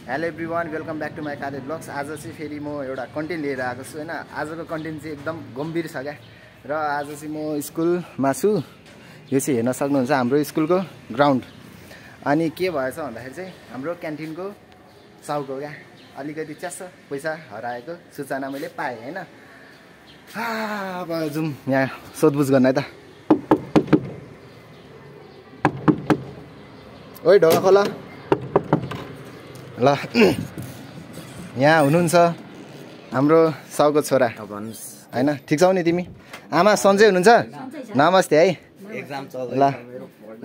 Hello everyone, welcome back to my Khaale vlogs. आज चाहिँ फेरि म एउटा कन्टेन्ट लिएर आएको छु होइन। आजको कन्टेन्ट चाहिँ एकदम गम्भीर छ क्या। र आज चाहिँ म स्कुलमा छु। यो चाहिँ हेर्न सक्नुहुन्छ हाम्रो स्कुलको ग्राउन्ड। अनि के भएछ भन्दाखेरि चाहिँ हाम्रो क्यान्टिनको साउको क्या अलिकति च्यास पैसा हराएको सूचना मैले पाएँ होइन। अब जाउँ यहाँ सोधबुझ गर्न है त। ओइ ढोका खोला ल। यहाँ हुनुहुन्छ हाम्रो साउको छोरा होइन। ठिक छौ नि तिमी? आमा सन्चै हुनुहुन्छ? नमस्ते है। ल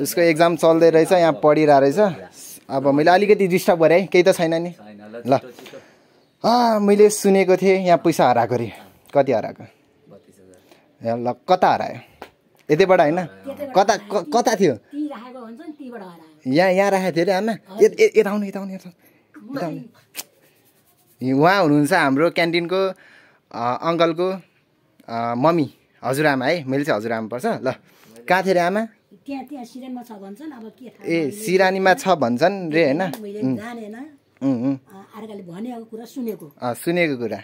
उसको एक्जाम चल्दै रहेछ, यहाँ पढिरहेको रहेछ। अब मैले अलिकति डिस्टर्ब गरेँ है, केही त छैन नि? ल मैले सुनेको थिएँ यहाँ पैसा हराएको अरे। कति हराएको? ल कता हरायो? यतैबाट होइन? कता कता थियो? यहाँ राखेको थियो अरे आमा। यता आउनु यता आउनु यता उहाँ हुनुहुन्छ हाम्रो क्यान्टिनको अङ्कलको मम्मी, हजुरआमा है। मैले चाहिँ हजुरआमा पर्छ। ल कहाँ थियो अरे आमा? ए सिरानीमा छ भन्छन् रे होइन। सुनेको कुरा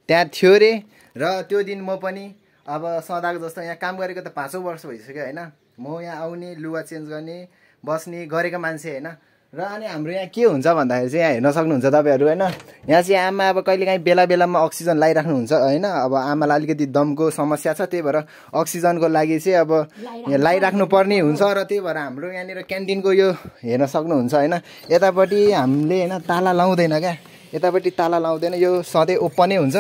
त्यहाँ थियो रे। र त्यो दिन म पनि अब सदाको जस्तो यहाँ काम गरेको त 5 वर्ष भइसक्यो होइन। म यहाँ आउने, लुगा चेन्ज गर्ने, बस्ने गरेको मान्छे होइन। र अनि हाम्रो यहाँ के हुन्छ भन्दाखेरि चाहिँ यहाँ हेर्न सक्नुहुन्छ तपाईँहरू होइन। यहाँ चाहिँ आमा अब कहिलेकाहीँ बेला बेलामा अक्सिजन लगाइराख्नुहुन्छ होइन। अब आमालाई अलिकति दमको समस्या छ, त्यही भएर अक्सिजनको लागि चाहिँ अब यहाँ लगाइराख्नु पर्ने हुन्छ। र त्यही भएर हाम्रो यहाँनिर क्यान्टिनको यो हेर्न सक्नुहुन्छ होइन। यतापट्टि हामीले होइन ताला लाउँदैन क्या, यतापट्टि ताला लाउँदैन, यो सधैँ ओपनै हुन्छ।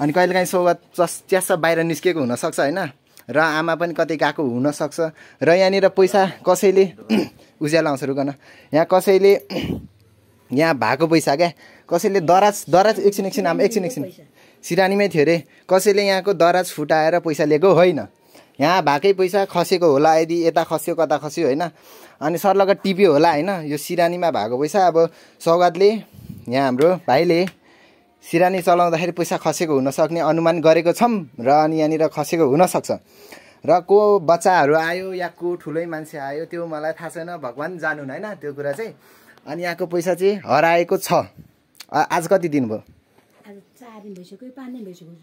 अनि कहिलेकाहीँ सौगात च्यास बाहिर निस्केको हुनसक्छ होइन। र आमा पनि कतै गएको हुनसक्छ। र यहाँनिर पैसा कसैले उज्यालो आउँछ रुकन। यहाँ कसैले यहाँ भएको पैसा क्या कसैले दराज एकछिन आमा एकछिन सिरानीमै थियो अरे। कसैले यहाँको दराज फुटाएर पैसा लिएको होइन, यहाँ भएकै पैसा खसेको होला। यदि यता खस्यो कता खस्यो होइन। अनि सर्लगत टिप्यो होला होइन। यो सिरानीमा भएको पैसा अब सौगातले यहाँ हाम्रो भाइले सिरानी चलाउँदाखेरि पैसा खसेको हुनसक्ने अनुमान गरेको छौँ। र अनि यहाँनिर खसेको हुनसक्छ। र को बच्चाहरू आयो या को ठुलै मान्छे आयो त्यो मलाई थाहा छैन, भगवान् जानुन् होइन त्यो कुरा चाहिँ। अनि यहाँको पैसा चाहिँ हराएको छ। आज कति दिन भयो? 4 दिन भइसक्यो, 5 दिन भइसक्यो।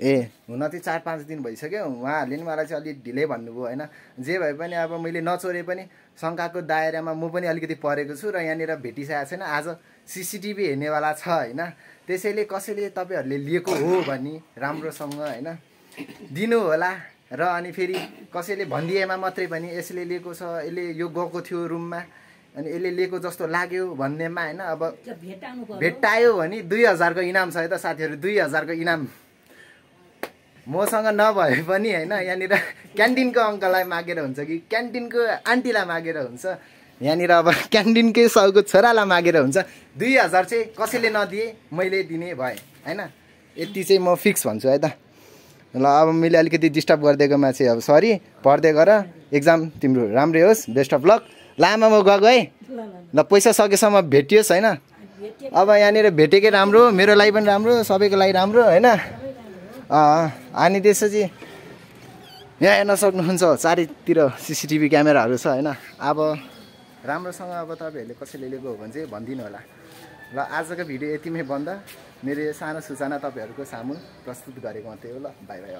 ए हुन चाहिँ 4-5 दिन भइसक्यो। उहाँहरूले नि मलाई चाहिँ अलिक ढिलै भन्नुभयो होइन। जे भए पनि अब मैले नचोरे पनि शङ्काको दायरामा म पनि अलिकति परेको छु। र यहाँनिर भेटिसकेको छैन। आज सिसिटिभी हेर्नेवाला छ होइन। त्यसैले कसैले तपाईँहरूले लिएको हो भने राम्रोसँग होइन दिनु होला। र अनि फेरि कसैले भनिदिएमा मात्रै पनि यसले लिएको छ, यसले यो गएको थियो रुममा अनि यसले लिएको जस्तो लाग्यो भन्नेमा होइन। अब भेट्टायो भने 2000 को इनाम छ है त साथीहरू। 2000 को इनाम मसँग नभए पनि होइन। यहाँनिर क्यान्टिनको अङ्कललाई मागेर हुन्छ कि क्यान्टिनको आन्टीलाई मागेर हुन्छ, यहाँनिर अब क्यान्टिनकै साउको छोरालाई मागेर हुन्छ। 2000 चाहिँ कसैले नदिए मैले दिने भए होइन। यति चाहिँ म फिक्स भन्छु है त। ल अब मैले अलिकति डिस्टर्ब गरिदिएकोमा चाहिँ अब सरी। पढ्दै गर, एक्जाम तिम्रो राम्रै होस्, बेस्ट अफ लक। लामा म गएको है। ल पैसा सकेसम्म भेटियोस् होइन। अब यहाँनिर भेटेकै राम्रो, मेरो लागि पनि राम्रो, सबैको लागि राम्रो होइन। अनि त्यसपछि यहाँ हेर्न सक्नुहुन्छ चारैतिर सिसिटिभी क्यामेराहरू छ होइन। अब राम्रोसँग अब तपाईँहरूले कसैले लिएको हो भने चाहिँ भनिदिनु होला। ल आजको भिडियो यतिमै बन्द। मेरो यो सानो सूचना तपाईँहरूको सामु प्रस्तुत गरेको मात्रै हो। ल बाई बाई।